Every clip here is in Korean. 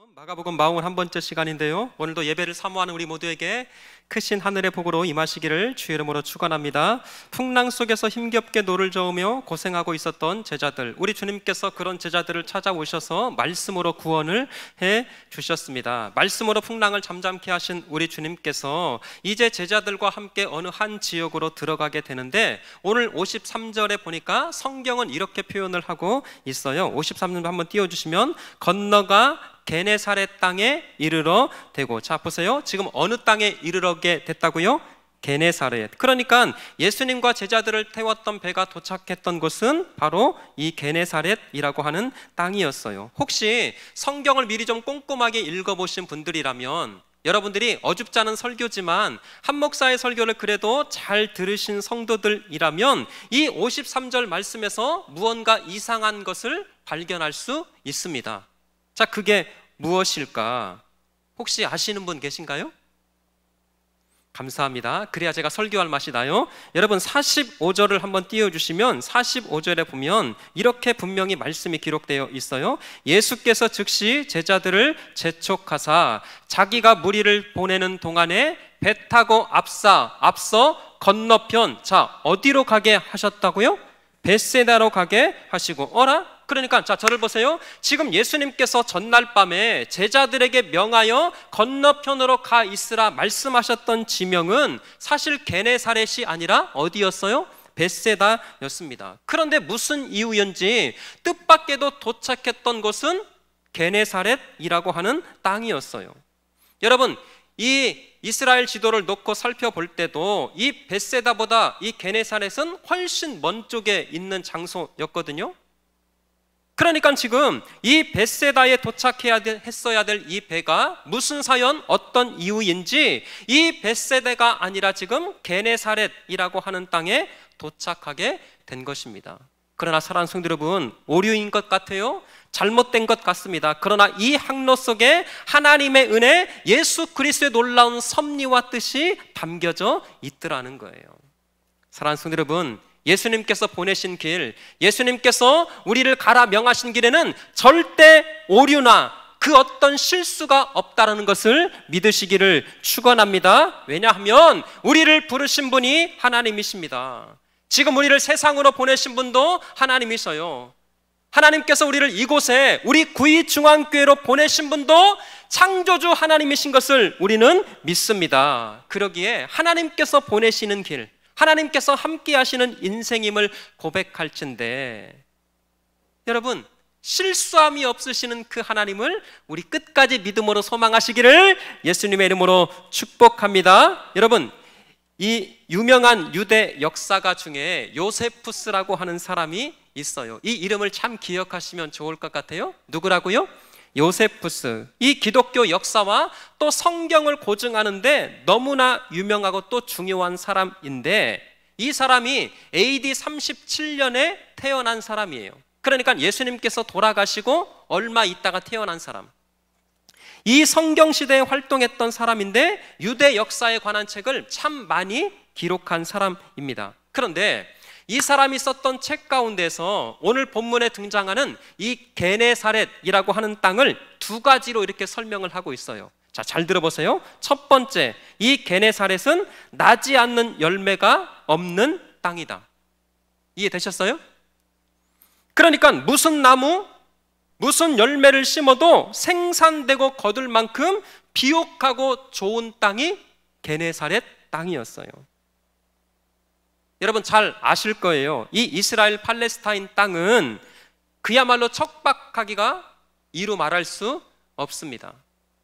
마가복음 41번째 시간인데요, 오늘도 예배를 사모하는 우리 모두에게 크신 하늘의 복으로 임하시기를 주의 이름으로 축원합니다. 풍랑 속에서 힘겹게 노를 저으며 고생하고 있었던 제자들, 우리 주님께서 그런 제자들을 찾아오셔서 말씀으로 구원을 해 주셨습니다. 말씀으로 풍랑을 잠잠케 하신 우리 주님께서 이제 제자들과 함께 어느 한 지역으로 들어가게 되는데, 오늘 53절에 보니까 성경은 이렇게 표현을 하고 있어요. 53절 한번 띄워주시면, 건너가 게네사렛 땅에 이르러 되고. 자, 보세요. 지금 어느 땅에 이르러게 됐다고요? 게네사렛. 그러니까 예수님과 제자들을 태웠던 배가 도착했던 곳은 바로 이 게네사렛이라고 하는 땅이었어요. 혹시 성경을 미리 좀 꼼꼼하게 읽어보신 분들이라면, 여러분들이 어줍지 않은 설교지만 한 목사의 설교를 그래도 잘 들으신 성도들이라면 이 53절 말씀에서 무언가 이상한 것을 발견할 수 있습니다. 자, 그게 무엇일까? 혹시 아시는 분 계신가요? 감사합니다. 그래야 제가 설교할 맛이 나요. 여러분, 45절을 한번 띄워주시면 45절에 보면 이렇게 분명히 말씀이 기록되어 있어요. 예수께서 즉시 제자들을 재촉하사 자기가 무리를 보내는 동안에 배 타고 앞서 건너편, 자, 어디로 가게 하셨다고요? 벳세다로 가게 하시고. 어라? 그러니까 자, 저를 보세요. 지금 예수님께서 전날 밤에 제자들에게 명하여 건너편으로 가 있으라 말씀하셨던 지명은 사실 게네사렛이 아니라 어디였어요? 벳세다였습니다. 그런데 무슨 이유였는지 뜻밖에도 도착했던 곳은 게네사렛이라고 하는 땅이었어요. 여러분, 이 이스라엘 지도를 놓고 살펴볼 때도 이 벳세다보다 이 게네사렛은 훨씬 먼 쪽에 있는 장소였거든요. 그러니까 지금 이 벳세다에 했어야 될 이 배가 무슨 사연, 어떤 이유인지 이 벳세다가 아니라 지금 게네사렛이라고 하는 땅에 도착하게 된 것입니다. 그러나 사랑하는 성도 여러분, 오류인 것 같아요? 잘못된 것 같습니다. 그러나 이 항로 속에 하나님의 은혜, 예수 그리스도의 놀라운 섭리와 뜻이 담겨져 있더라는 거예요. 사랑하는 성도 여러분, 예수님께서 보내신 길, 예수님께서 우리를 가라 명하신 길에는 절대 오류나 그 어떤 실수가 없다는 것을 믿으시기를 축원합니다. 왜냐하면 우리를 부르신 분이 하나님이십니다. 지금 우리를 세상으로 보내신 분도 하나님이셔요. 하나님께서 우리를 이곳에 우리 구의중앙교회로 보내신 분도 창조주 하나님이신 것을 우리는 믿습니다. 그러기에 하나님께서 보내시는 길, 하나님께서 함께 하시는 인생임을 고백할진데, 여러분, 실수함이 없으시는 그 하나님을 우리 끝까지 믿음으로 소망하시기를 예수님의 이름으로 축복합니다. 여러분, 이 유명한 유대 역사가 중에 요세푸스라고 하는 사람이 있어요. 이 이름을 참 기억하시면 좋을 것 같아요. 누구라고요? 요세푸스. 이 기독교 역사와 또 성경을 고증하는데 너무나 유명하고 또 중요한 사람인데, 이 사람이 AD 37년에 태어난 사람이에요. 그러니까 예수님께서 돌아가시고 얼마 있다가 태어난 사람. 이 성경시대에 활동했던 사람인데 유대 역사에 관한 책을 참 많이 기록한 사람입니다. 그런데 이 사람이 썼던 책 가운데서 오늘 본문에 등장하는 이 게네사렛이라고 하는 땅을 두 가지로 이렇게 설명을 하고 있어요. 자, 잘 들어보세요. 첫 번째, 이 게네사렛은 나지 않는 열매가 없는 땅이다. 이해되셨어요? 그러니까 무슨 나무, 무슨 열매를 심어도 생산되고 거둘 만큼 비옥하고 좋은 땅이 게네사렛 땅이었어요. 여러분 잘 아실 거예요. 이 이스라엘 팔레스타인 땅은 그야말로 척박하기가 이루 말할 수 없습니다.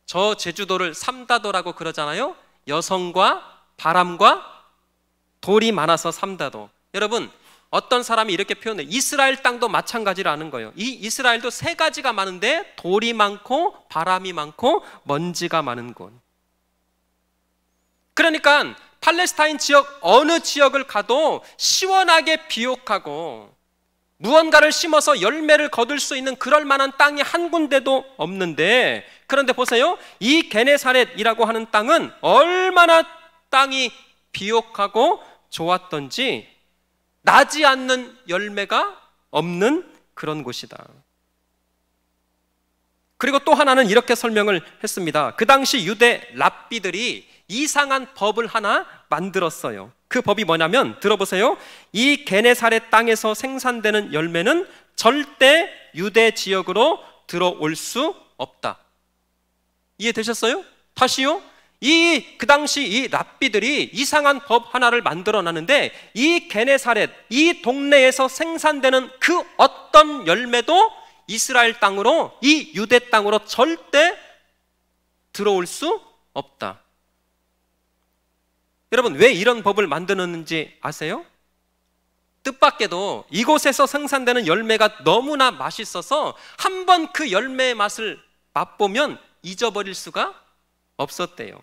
저 제주도를 삼다도라고 그러잖아요. 여성과 바람과 돌이 많아서 삼다도. 여러분, 어떤 사람이 이렇게 표현해요. 이스라엘 땅도 마찬가지라는 거예요. 이 이스라엘도 세 가지가 많은데 돌이 많고 바람이 많고 먼지가 많은 곳. 그러니까 팔레스타인 지역 어느 지역을 가도 시원하게 비옥하고 무언가를 심어서 열매를 거둘 수 있는 그럴 만한 땅이 한 군데도 없는데, 그런데 보세요. 이 게네사렛이라고 하는 땅은 얼마나 땅이 비옥하고 좋았던지 나지 않는 열매가 없는 그런 곳이다. 그리고 또 하나는 이렇게 설명을 했습니다. 그 당시 유대 랍비들이 이상한 법을 하나 만들었어요. 그 법이 뭐냐면 들어보세요. 이 게네사렛 땅에서 생산되는 열매는 절대 유대 지역으로 들어올 수 없다. 이해되셨어요? 다시요. 그 당시 이 랍비들이 이상한 법 하나를 만들어 놨는데 이 게네사렛, 이 동네에서 생산되는 그 어떤 열매도 이스라엘 땅으로, 이 유대 땅으로 절대 들어올 수 없다. 여러분, 왜 이런 법을 만드는지 아세요? 뜻밖에도 이곳에서 생산되는 열매가 너무나 맛있어서 한번 그 열매의 맛을 맛보면 잊어버릴 수가 없었대요.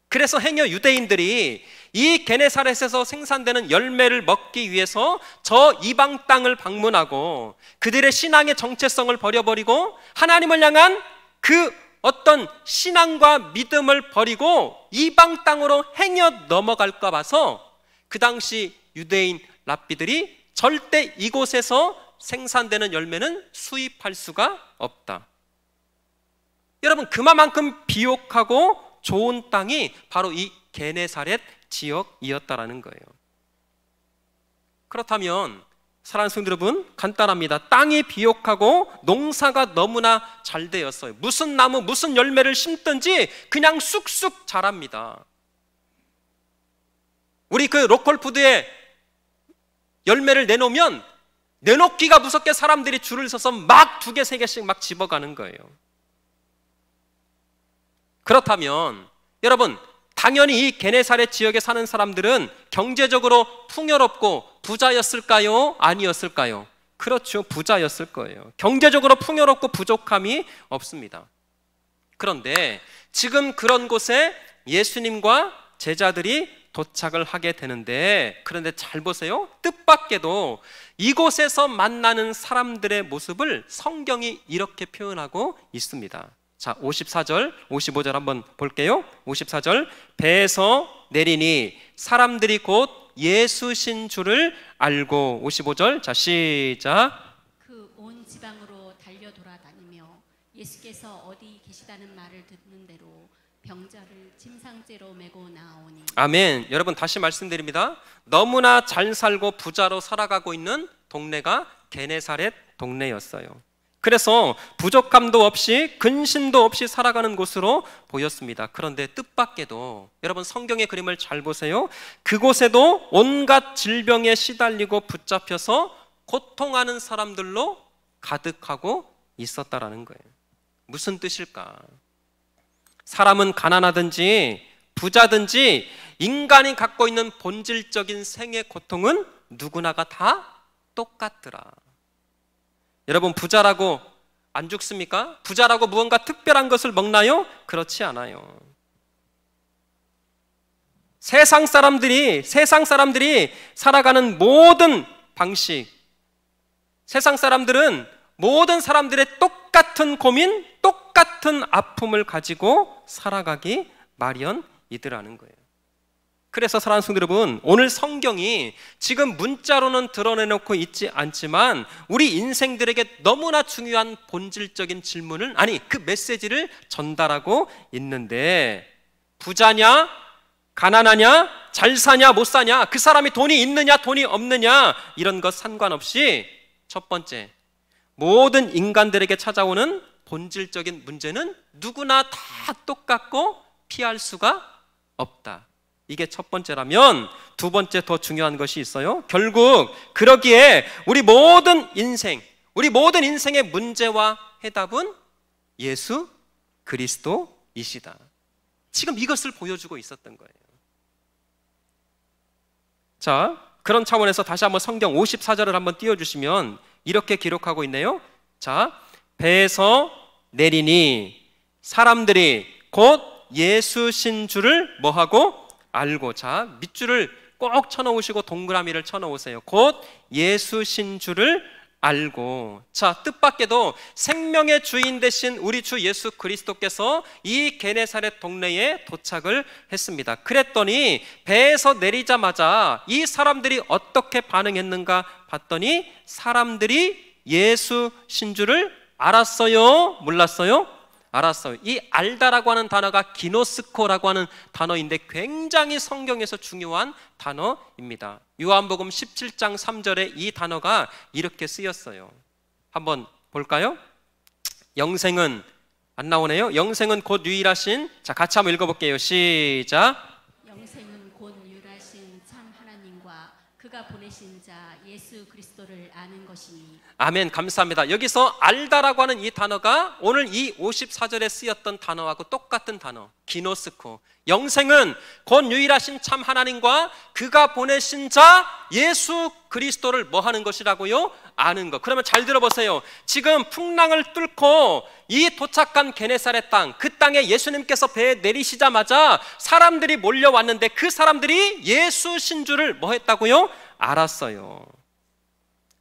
그래서 행여 유대인들이 이 게네사렛에서 생산되는 열매를 먹기 위해서 저 이방 땅을 방문하고 그들의 신앙의 정체성을 버려버리고 하나님을 향한 그 어떤 신앙과 믿음을 버리고 이방 땅으로 행여 넘어갈까 봐서 그 당시 유대인 랍비들이 절대 이곳에서 생산되는 열매는 수입할 수가 없다. 여러분, 그만큼 비옥하고 좋은 땅이 바로 이 게네사렛 지역이었다라는 거예요. 그렇다면 사랑하는 성도 여러분, 간단합니다. 땅이 비옥하고 농사가 너무나 잘 되었어요. 무슨 나무, 무슨 열매를 심든지 그냥 쑥쑥 자랍니다. 우리 그 로컬푸드에 열매를 내놓으면 내놓기가 무섭게 사람들이 줄을 서서 막 2개, 3개씩 막 집어가는 거예요. 그렇다면 여러분, 당연히 이 게네사렛 지역에 사는 사람들은 경제적으로 풍요롭고 부자였을까요? 아니었을까요? 그렇죠, 부자였을 거예요. 경제적으로 풍요롭고 부족함이 없습니다. 그런데 지금 그런 곳에 예수님과 제자들이 도착을 하게 되는데, 그런데 잘 보세요. 뜻밖에도 이곳에서 만나는 사람들의 모습을 성경이 이렇게 표현하고 있습니다. 자, 54절, 55절 한번 볼게요. 54절, 배에서 내리니 사람들이 곧 예수신 줄을 알고. 55절, 자 시작. 그 온 지방으로 달려 돌아다니며 예수께서 어디 계시다는 말을 듣는 대로 병자를 침상째로 메고 나오니. 아멘. 여러분, 다시 말씀드립니다. 너무나 잘 살고 부자로 살아가고 있는 동네가 게네사렛 동네였어요. 그래서 부족함도 없이 근심도 없이 살아가는 곳으로 보였습니다. 그런데 뜻밖에도 여러분, 성경의 그림을 잘 보세요. 그곳에도 온갖 질병에 시달리고 붙잡혀서 고통하는 사람들로 가득하고 있었다라는 거예요. 무슨 뜻일까? 사람은 가난하든지 부자든지 인간이 갖고 있는 본질적인 생의 고통은 누구나가 다 똑같더라. 여러분, 부자라고 안 죽습니까? 부자라고 무언가 특별한 것을 먹나요? 그렇지 않아요. 세상 사람들이 살아가는 모든 방식, 세상 사람들은 모든 사람들의 똑같은 고민, 똑같은 아픔을 가지고 살아가기 마련이더라는 거예요. 그래서 사랑하는 성도 여러분, 오늘 성경이 지금 문자로는 드러내놓고 있지 않지만 우리 인생들에게 너무나 중요한 본질적인 질문을, 그 메시지를 전달하고 있는데, 부자냐, 가난하냐, 잘 사냐, 못 사냐, 그 사람이 돈이 있느냐, 돈이 없느냐, 이런 것 상관없이 첫 번째, 모든 인간들에게 찾아오는 본질적인 문제는 누구나 다 똑같고 피할 수가 없다. 이게 첫 번째라면, 두 번째 더 중요한 것이 있어요. 결국 그러기에 우리 모든 인생의 문제와 해답은 예수 그리스도이시다. 지금 이것을 보여주고 있었던 거예요. 자, 그런 차원에서 다시 한번 성경 54절을 한번 띄워주시면 이렇게 기록하고 있네요. 자, 배에서 내리니 사람들이 곧 예수신 줄을 뭐하고? 알고. 자, 밑줄을 꼭 쳐놓으시고 동그라미를 쳐놓으세요. 곧 예수신 줄을 알고. 자, 뜻밖에도 생명의 주인 되신 우리 주 예수 그리스도께서 이 게네사렛 동네에 도착을 했습니다. 그랬더니 배에서 내리자마자 이 사람들이 어떻게 반응했는가 봤더니 사람들이 예수신 줄을 알았어요? 몰랐어요? 알았어요. 이 알다라고 하는 단어가 기노스코라고 하는 단어인데 굉장히 성경에서 중요한 단어입니다. 요한복음 17장 3절에 이 단어가 이렇게 쓰였어요. 한번 볼까요? 영생은, 안 나오네요. 영생은 곧 유일하신, 자 같이 한번 읽어볼게요. 시작. 영생은 곧 유일하신 참 하나님과 그가 보내신 자 예수 그리스도를 아는 것이니. 아멘. 감사합니다. 여기서 알다라고 하는 이 단어가 오늘 이 54절에 쓰였던 단어하고 똑같은 단어, 기노스코. 영생은 곧 유일하신 참 하나님과 그가 보내신 자 예수 그리스도를 뭐 하는 것이라고요? 아는 것. 그러면 잘 들어보세요. 지금 풍랑을 뚫고 이 도착한 게네사렛 땅, 그 땅에 예수님께서 배에 내리시자마자 사람들이 몰려왔는데 그 사람들이 예수신 줄을 뭐 했다고요? 알았어요.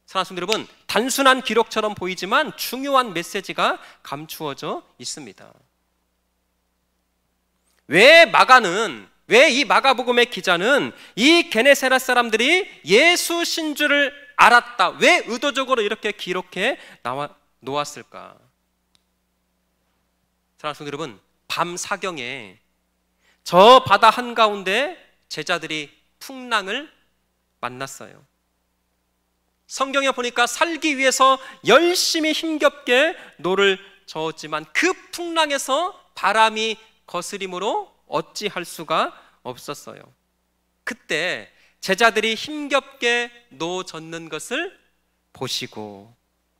사랑하는 성도 여러분, 단순한 기록처럼 보이지만 중요한 메시지가 감추어져 있습니다. 왜 이 마가복음의 기자는 이 게네사렛 사람들이 예수신 줄을 알았다, 왜 의도적으로 이렇게 기록해 놓았을까? 사랑하는 성도 여러분, 밤 사경에 저 바다 한가운데 제자들이 풍랑을 만났어요. 성경에 보니까 살기 위해서 열심히 힘겹게 노를 저었지만 그 풍랑에서 바람이 거스림으로 어찌할 수가 없었어요. 그때 제자들이 힘겹게 노 젓는 것을 보시고,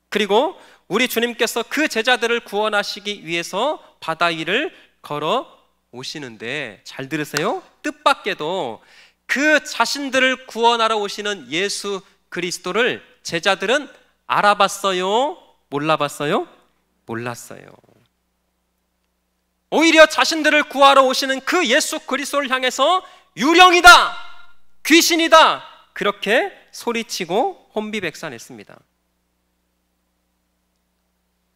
그리고 우리 주님께서 그 제자들을 구원하시기 위해서 바다 위를 걸어 오시는데, 잘 들으세요. 뜻밖에도 그 자신들을 구원하러 오시는 예수 그리스도를 제자들은 알아봤어요? 몰라봤어요? 몰랐어요. 오히려 자신들을 구하러 오시는 그 예수 그리스도를 향해서 유령이다, 귀신이다, 그렇게 소리치고 혼비백산했습니다.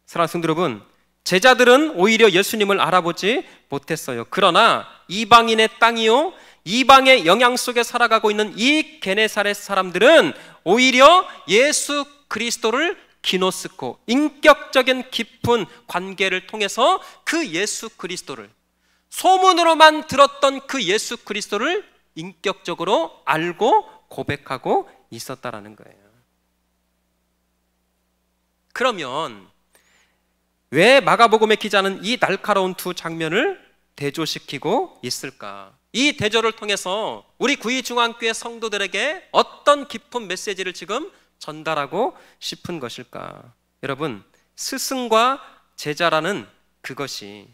사랑하는 성도 여러분, 제자들은 오히려 예수님을 알아보지 못했어요. 그러나 이방인의 땅이요, 이방의 영향 속에 살아가고 있는 이 게네사렛 사람들은 오히려 예수 그리스도를 기노스코, 인격적인 깊은 관계를 통해서 그 예수 그리스도를, 소문으로만 들었던 그 예수 그리스도를 인격적으로 알고 고백하고 있었다라는 거예요. 그러면 왜 마가복음의 기자는 이 날카로운 두 장면을 대조시키고 있을까? 이 대조를 통해서 우리 구의중앙교회 성도들에게 어떤 깊은 메시지를 지금 전달하고 싶은 것일까? 여러분, 스승과 제자라는 그것이,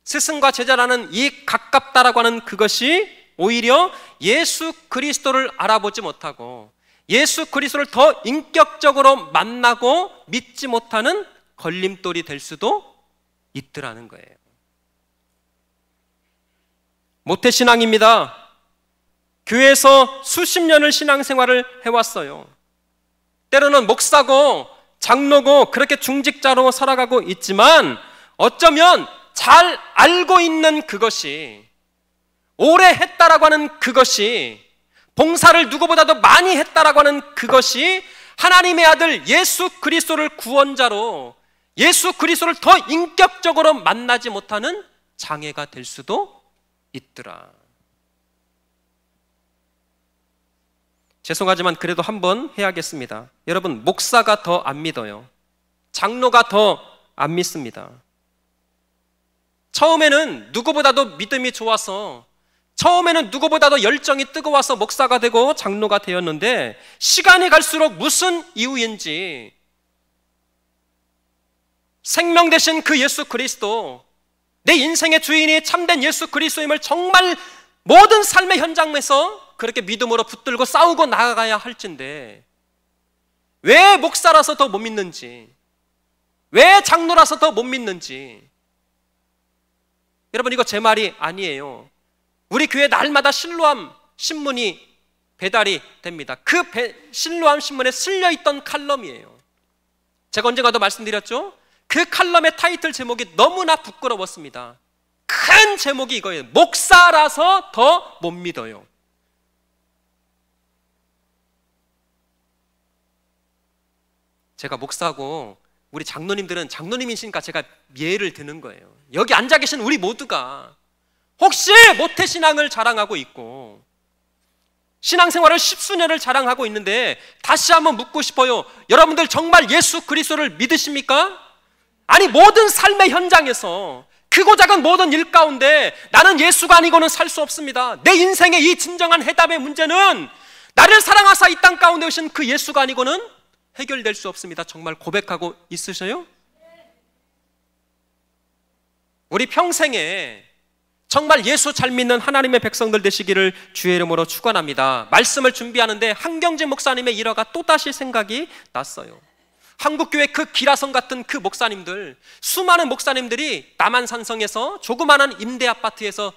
스승과 제자라는 이 가깝다라고 하는 그것이 오히려 예수 그리스도를 알아보지 못하고 예수 그리스도를 더 인격적으로 만나고 믿지 못하는 걸림돌이 될 수도 있더라는 거예요. 모태신앙입니다. 교회에서 수십 년을 신앙생활을 해왔어요. 때로는 목사고 장로고 그렇게 중직자로 살아가고 있지만 어쩌면 잘 알고 있는 그것이, 오래 했다라고 하는 그것이, 봉사를 누구보다도 많이 했다라고 하는 그것이 하나님의 아들 예수 그리스도를 구원자로, 예수 그리스도를 더 인격적으로 만나지 못하는 장애가 될 수도 있더라. 죄송하지만 그래도 한번 해야겠습니다. 여러분, 목사가 더 안 믿어요. 장로가 더 안 믿습니다. 처음에는 누구보다도 믿음이 좋아서, 처음에는 누구보다도 열정이 뜨거워서 목사가 되고 장로가 되었는데 시간이 갈수록 무슨 이유인지 생명 되신 그 예수 그리스도, 내 인생의 주인이 참된 예수 그리스도임을 정말 모든 삶의 현장에서 그렇게 믿음으로 붙들고 싸우고 나아가야 할진데 왜 목사라서 더 못 믿는지, 왜 장로라서 더 못 믿는지. 여러분, 이거 제 말이 아니에요. 우리 교회 날마다 실로암 신문이 배달이 됩니다. 그 실로암 신문에 실려있던 칼럼이에요. 제가 언젠가도 말씀드렸죠? 그 칼럼의 타이틀 제목이 너무나 부끄러웠습니다. 큰 제목이 이거예요. 목사라서 더 못 믿어요. 제가 목사고 우리 장로님들은 장로님이시니까 제가 예를 드는 거예요. 여기 앉아 계신 우리 모두가 혹시 모태신앙을 자랑하고 있고 신앙생활을 10수년을 자랑하고 있는데 다시 한번 묻고 싶어요. 여러분들 정말 예수 그리스도를 믿으십니까? 아니, 모든 삶의 현장에서 크고 작은 모든 일 가운데 나는 예수가 아니고는 살 수 없습니다. 내 인생의 이 진정한 해답의 문제는 나를 사랑하사 이 땅 가운데 오신 그 예수가 아니고는 해결될 수 없습니다. 정말 고백하고 있으셔요? 우리 평생에 정말 예수 잘 믿는 하나님의 백성들 되시기를 주의 이름으로 축원합니다. 말씀을 준비하는데 한경재 목사님의 일화가 또다시 생각이 났어요. 한국교회 그 기라성 같은 그 목사님들, 수많은 목사님들이 남한산성에서 조그마한 임대 아파트에서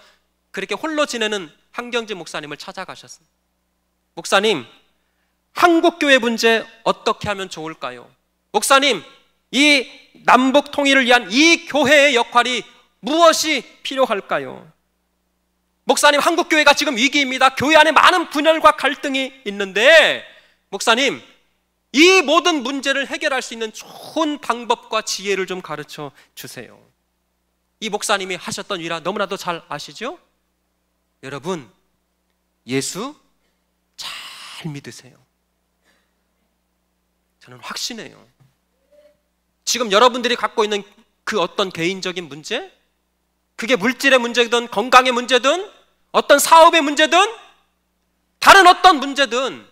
그렇게 홀로 지내는 한경재 목사님을 찾아가셨어요. 목사님, 한국교회 문제 어떻게 하면 좋을까요? 목사님, 이 남북 통일을 위한 이 교회의 역할이 무엇이 필요할까요? 목사님, 한국교회가 지금 위기입니다. 교회 안에 많은 분열과 갈등이 있는데 목사님, 이 모든 문제를 해결할 수 있는 좋은 방법과 지혜를 좀 가르쳐 주세요. 이 목사님이 하셨던 일화 너무나도 잘 아시죠? 여러분, 예수 잘 믿으세요. 저는 확신해요. 지금 여러분들이 갖고 있는 그 어떤 개인적인 문제, 그게 물질의 문제든 건강의 문제든 어떤 사업의 문제든 다른 어떤 문제든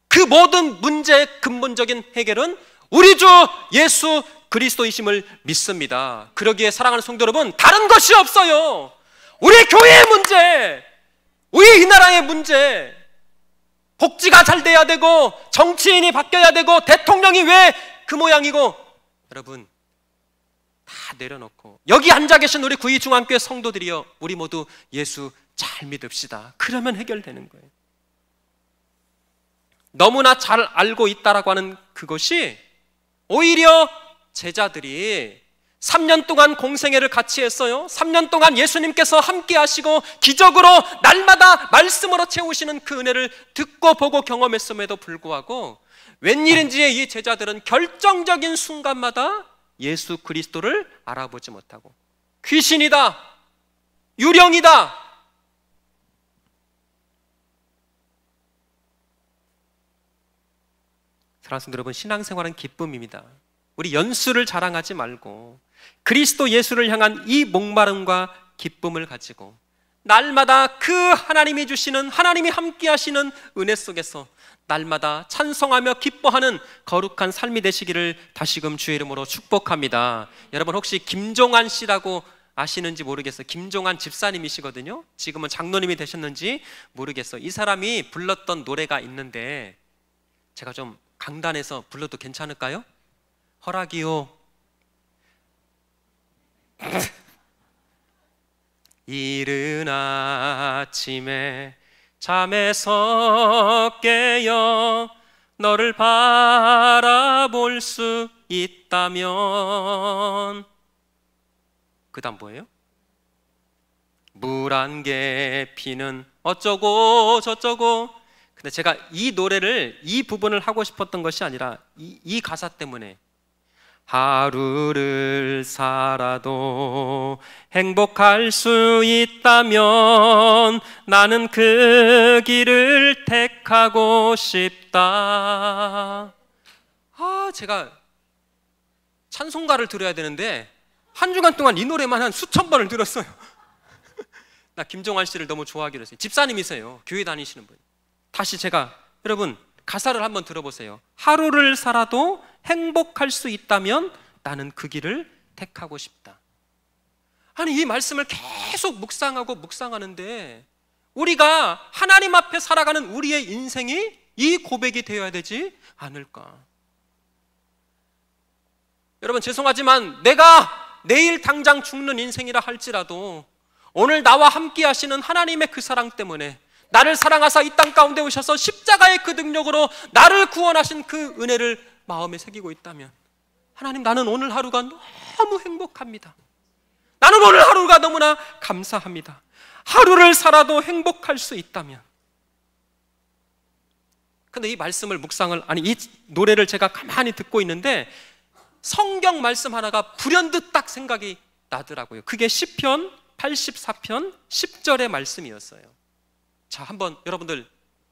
그 모든 문제의 근본적인 해결은 우리 주 예수 그리스도이심을 믿습니다. 그러기에 사랑하는 성도 여러분, 다른 것이 없어요. 우리 교회의 문제, 우리 이 나라의 문제, 복지가 잘 돼야 되고 정치인이 바뀌어야 되고 대통령이 왜 그 모양이고, 여러분 다 내려놓고 여기 앉아 계신 우리 구의중앙교회 성도들이여, 우리 모두 예수 잘 믿읍시다. 그러면 해결되는 거예요. 너무나 잘 알고 있다라고 하는 그것이 오히려 제자들이 3년 동안 공생애를 같이 했어요. 3년 동안 예수님께서 함께 하시고 기적으로 날마다 말씀으로 채우시는 그 은혜를 듣고 보고 경험했음에도 불구하고 웬일인지 이 제자들은 결정적인 순간마다 예수 그리스도를 알아보지 못하고 귀신이다, 유령이다, 사랑하는 성도 여러분, 신앙생활은 기쁨입니다. 우리 연수를 자랑하지 말고 그리스도 예수를 향한 이 목마름과 기쁨을 가지고 날마다 그 하나님이 주시는, 하나님이 함께 하시는 은혜 속에서 날마다 찬송하며 기뻐하는 거룩한 삶이 되시기를 다시금 주의 이름으로 축복합니다. 여러분 혹시 김종환 씨라고 아시는지 모르겠어요. 김종환 집사님이시거든요. 지금은 장로님이 되셨는지 모르겠어요. 이 사람이 불렀던 노래가 있는데 제가 좀 강단에서 불러도 괜찮을까요? 허락이요. 이른 아침에 잠에서 깨어 너를 바라볼 수 있다면, 그 다음 뭐예요? 물 안개 피는 어쩌고 저쩌고. 근데 제가 이 노래를, 이 부분을 하고 싶었던 것이 아니라 이 가사 때문에 하루를 살아도 행복할 수 있다면 나는 그 길을 택하고 싶다. 제가 찬송가를 들어야 되는데 한 주간 동안 이 노래만 한 수천 번을 들었어요. 나 김종환 씨를 너무 좋아하기로 했어요. 집사님이세요. 교회 다니시는 분. 다시 제가, 여러분 가사를 한번 들어보세요. 하루를 살아도 행복할 수 있다면 나는 그 길을 택하고 싶다. 아니, 이 말씀을 계속 묵상하고 묵상하는데 우리가 하나님 앞에 살아가는 우리의 인생이 이 고백이 되어야 되지 않을까? 여러분 죄송하지만 내가 내일 당장 죽는 인생이라 할지라도 오늘 나와 함께 하시는 하나님의 그 사랑 때문에, 나를 사랑하사 이 땅 가운데 오셔서 십자가의 그 능력으로 나를 구원하신 그 은혜를 마음에 새기고 있다면, 하나님 나는 오늘 하루가 너무 행복합니다. 나는 오늘 하루가 너무나 감사합니다. 하루를 살아도 행복할 수 있다면. 근데 이 말씀을 묵상을, 아니 이 노래를 제가 가만히 듣고 있는데 성경 말씀 하나가 불현듯 딱 생각이 나더라고요. 그게 시편 84편 10절의 말씀이었어요. 자, 한번 여러분들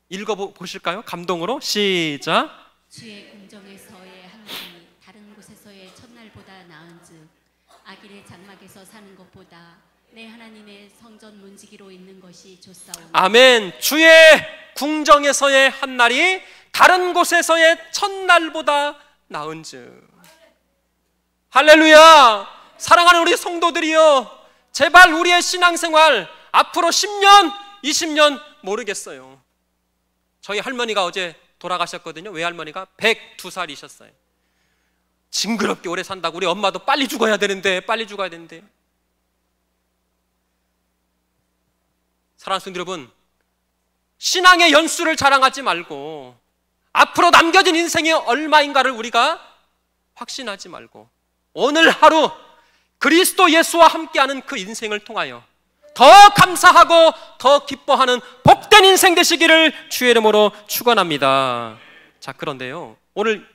읽어보실까요? 감동으로 시작. 주의 궁정에서의 한날이 다른 곳에서의 첫날보다 나은즉 악인의 장막에서 사는 것보다 내 하나님의 성전 문지기로 있는 것이 좋사오니. 아멘. 주의 궁정에서의 한날이 다른 곳에서의 첫날보다 나은즉. 할렐루야. 사랑하는 우리 성도들이여, 제발 우리의 신앙생활 앞으로 10년 20년 모르겠어요. 저희 할머니가 어제 돌아가셨거든요. 외할머니가 102살이셨어요 징그럽게 오래 산다고. 우리 엄마도 빨리 죽어야 되는데, 빨리 죽어야 되는데. 사랑하는 성도 여러분, 신앙의 연수를 자랑하지 말고 앞으로 남겨진 인생이 얼마인가를 우리가 확신하지 말고 오늘 하루 그리스도 예수와 함께하는 그 인생을 통하여 더 감사하고 더 기뻐하는 복된 인생 되시기를 주의 이름으로 축원합니다. 자, 그런데요, 오늘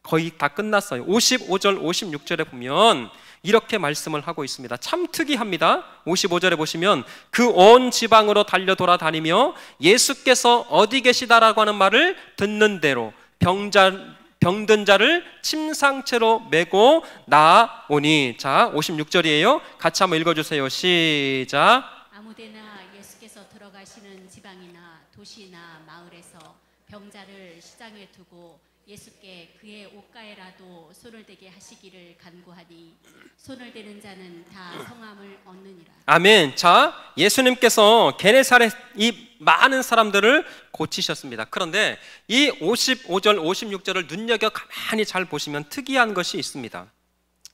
거의 다 끝났어요. 55절 56절에 보면 이렇게 말씀을 하고 있습니다. 참 특이합니다. 55절에 보시면 그 온 지방으로 달려 돌아다니며 예수께서 어디 계시다라고 하는 말을 듣는 대로 병든 자를 침상채로 메고 나오니. 자, 56절이에요. 같이 한번 읽어주세요. 시작. 아무데나 예수께서 들어가시는 지방이나 도시나 마을에서 병자를 시장에 두고 예수께 그의 옷가에라도 손을 대게 하시기를 간구하니 손을 대는 자는 다 성함을 얻느니라. 아멘. 자, 예수님께서 게네사렛 이 많은 사람들을 고치셨습니다. 그런데 이 55절 56절을 눈여겨 가만히 잘 보시면 특이한 것이 있습니다.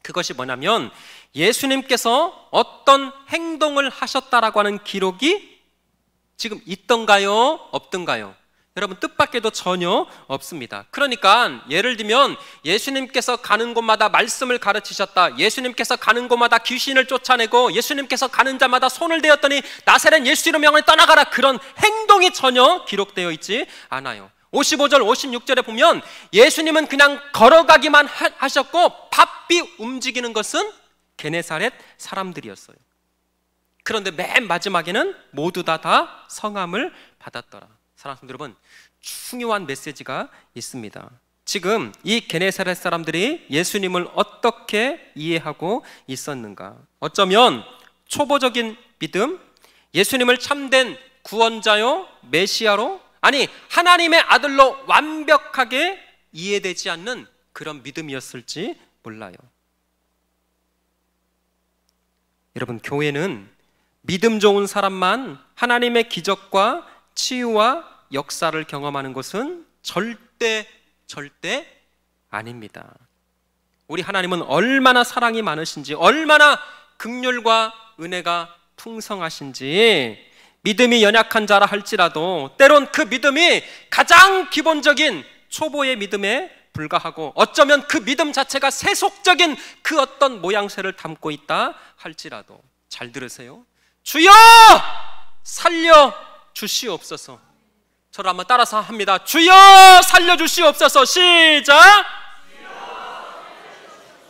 그것이 뭐냐면 예수님께서 어떤 행동을 하셨다라고 하는 기록이 지금 있던가요? 없던가요? 여러분, 뜻밖에도 전혀 없습니다. 그러니까 예를 들면 예수님께서 가는 곳마다 말씀을 가르치셨다, 예수님께서 가는 곳마다 귀신을 쫓아내고 예수님께서 가는 자마다 손을 대었더니 나사렛 예수 이름 명하여 떠나가라, 그런 행동이 전혀 기록되어 있지 않아요. 55절 56절에 보면 예수님은 그냥 걸어가기만 하셨고 바삐 움직이는 것은 게네사렛 사람들이었어요. 그런데 맨 마지막에는 모두 다 성함을 받았더라. 사랑하는 여러분, 중요한 메시지가 있습니다. 지금 이 게네사렛 사람들이 예수님을 어떻게 이해하고 있었는가? 어쩌면 초보적인 믿음, 예수님을 참된 구원자요, 메시아로, 아니 하나님의 아들로 완벽하게 이해되지 않는 그런 믿음이었을지 몰라요. 여러분, 교회는 믿음 좋은 사람만 하나님의 기적과 치유와 역사를 경험하는 것은 절대 아닙니다. 우리 하나님은 얼마나 사랑이 많으신지, 얼마나 긍휼과 은혜가 풍성하신지, 믿음이 연약한 자라 할지라도 때론 그 믿음이 가장 기본적인 초보의 믿음에 불과하고 어쩌면 그 믿음 자체가 세속적인 그 어떤 모양새를 담고 있다 할지라도, 잘 들으세요. 주여 살려 주시옵소서. 저를 한번 따라서 합니다. 주여 살려 주시옵소서. 시작.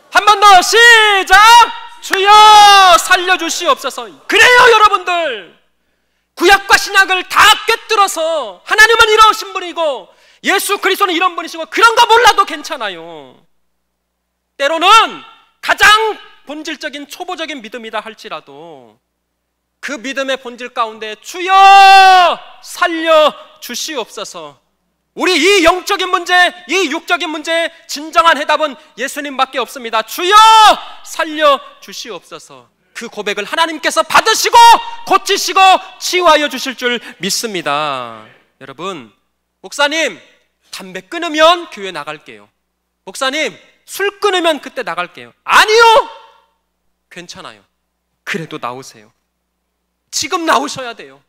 한 번 더 시작. 주여 살려 주시옵소서. 그래요, 여러분들. 구약과 신약을 다 꿰뚫어서 하나님은 이러신 분이고 예수 그리스도는 이런 분이시고 그런 거 몰라도 괜찮아요. 때로는 가장 본질적인 초보적인 믿음이다 할지라도 그 믿음의 본질 가운데 주여 살려 주시옵소서. 우리 이 영적인 문제, 이 육적인 문제의 진정한 해답은 예수님밖에 없습니다. 주여 살려 주시옵소서. 그 고백을 하나님께서 받으시고 고치시고 치유하여 주실 줄 믿습니다. 여러분, 목사님 담배 끊으면 교회 나갈게요. 목사님 술 끊으면 그때 나갈게요. 아니요, 괜찮아요. 그래도 나오세요. 지금 나오셔야 돼요.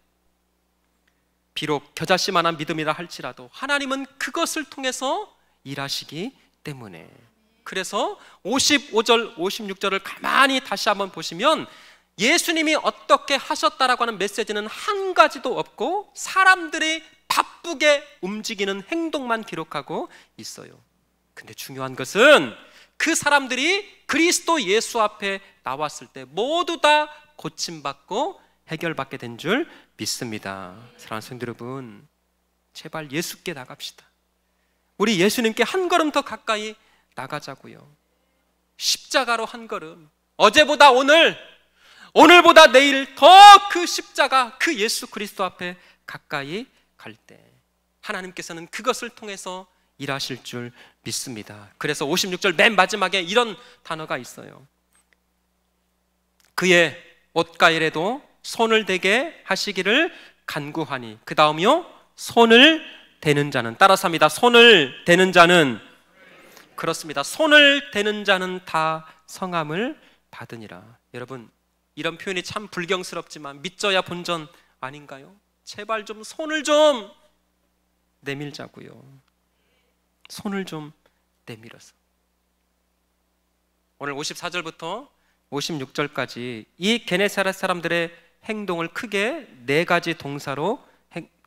비록 겨자씨만한 믿음이라 할지라도 하나님은 그것을 통해서 일하시기 때문에. 그래서 55절 56절을 가만히 다시 한번 보시면 예수님이 어떻게 하셨다라고 하는 메시지는 한 가지도 없고 사람들이 바쁘게 움직이는 행동만 기록하고 있어요. 근데 중요한 것은 그 사람들이 그리스도 예수 앞에 나왔을 때 모두 다 고침받고 해결받게 된 줄 믿습니다. 사랑하는 성도 여러분, 제발 예수께 나갑시다. 우리 예수님께 한 걸음 더 가까이 나가자고요. 십자가로 한 걸음, 어제보다 오늘, 오늘보다 내일 더 그 십자가, 그 예수 그리스도 앞에 가까이 갈 때 하나님께서는 그것을 통해서 일하실 줄 믿습니다. 그래서 56절 맨 마지막에 이런 단어가 있어요. 그의 옷가일에도 손을 대게 하시기를 간구하니, 그 다음이요, 손을 대는 자는, 따라서 합니다. 손을 대는 자는, 그렇습니다. 손을 대는 자는 다 성함을 받으니라. 여러분, 이런 표현이 참 불경스럽지만 믿져야 본전 아닌가요? 제발 좀 손을 좀 내밀자고요. 손을 좀 내밀어서. 오늘 54절부터 56절까지 이 게네사렛 사람들의 행동을 크게 4가지 동사로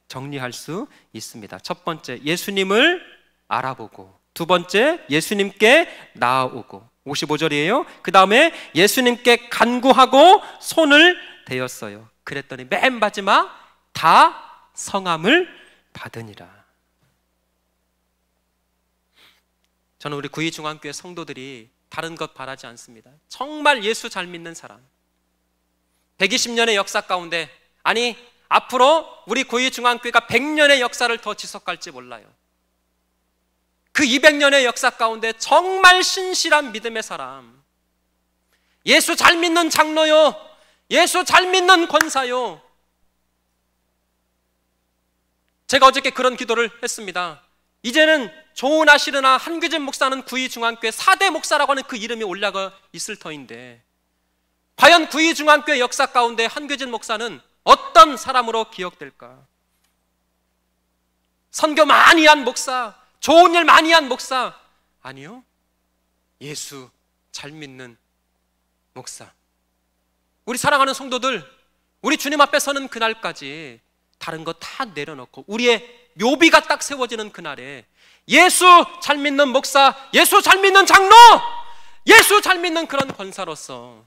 정리할 수 있습니다. 첫 번째, 예수님을 알아보고, 두 번째, 예수님께 나아오고, 55절이에요. 그 다음에 예수님께 간구하고 손을 대었어요. 그랬더니 맨 마지막, 다 성함을 받으니라. 저는 우리 구의중앙교회 성도들이 다른 것 바라지 않습니다. 정말 예수 잘 믿는 사람, 120년의 역사 가운데, 아니 앞으로 우리 구의중앙교회가 100년의 역사를 더 지속할지 몰라요. 그 200년의 역사 가운데 정말 신실한 믿음의 사람, 예수 잘 믿는 장로요, 예수 잘 믿는 권사요. 제가 어저께 그런 기도를 했습니다. 이제는 조은하시르나 한규진 목사는 구의중앙교회 4대 목사라고 하는 그 이름이 올라가 있을 터인데, 과연 구의중앙교회 역사 가운데 한규진 목사는 어떤 사람으로 기억될까? 선교 많이 한 목사, 좋은 일 많이 한 목사? 아니요, 예수 잘 믿는 목사. 우리 사랑하는 성도들, 우리 주님 앞에 서는 그날까지 다른 거 다 내려놓고 우리의 묘비가 딱 세워지는 그날에 예수 잘 믿는 목사, 예수 잘 믿는 장로, 예수 잘 믿는 그런 권사로서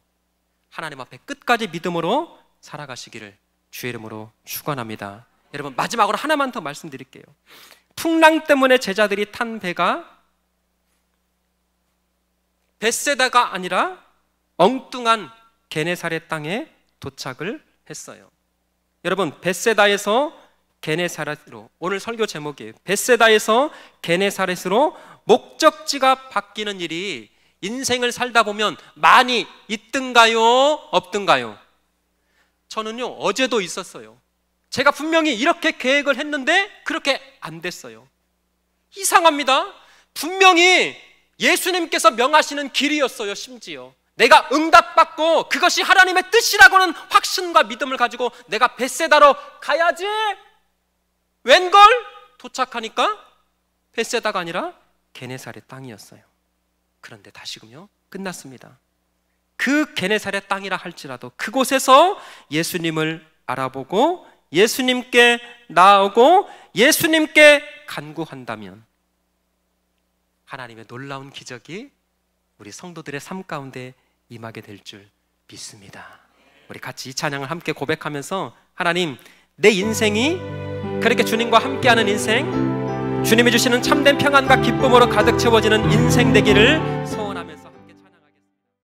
하나님 앞에 끝까지 믿음으로 살아가시기를 주의 이름으로 축원합니다. 여러분, 마지막으로 하나만 더 말씀드릴게요. 풍랑 때문에 제자들이 탄 배가 벳세다가 아니라 엉뚱한 게네사렛 땅에 도착을 했어요. 여러분, 벳세다에서 게네사렛으로, 오늘 설교 제목이에요. 벳세다에서 게네사렛으로 목적지가 바뀌는 일이 인생을 살다 보면 많이 있든가요, 없든가요? 저는요, 어제도 있었어요. 제가 분명히 이렇게 계획을 했는데 그렇게 안 됐어요. 이상합니다. 분명히 예수님께서 명하시는 길이었어요. 심지어 내가 응답받고 그것이 하나님의 뜻이라고는 확신과 믿음을 가지고 내가 벳세다로 가야지, 웬걸 도착하니까 벳세다가 아니라 게네사렛 땅이었어요. 그런데 다시금요, 끝났습니다. 그 게네사렛 땅이라 할지라도 그곳에서 예수님을 알아보고 예수님께 나아오고 예수님께 간구한다면 하나님의 놀라운 기적이 우리 성도들의 삶 가운데 임하게 될 줄 믿습니다. 우리 같이 이 찬양을 함께 고백하면서, 하나님, 내 인생이 그렇게 주님과 함께하는 인생, 주님이 주시는 참된 평안과 기쁨으로 가득 채워지는 인생 되기를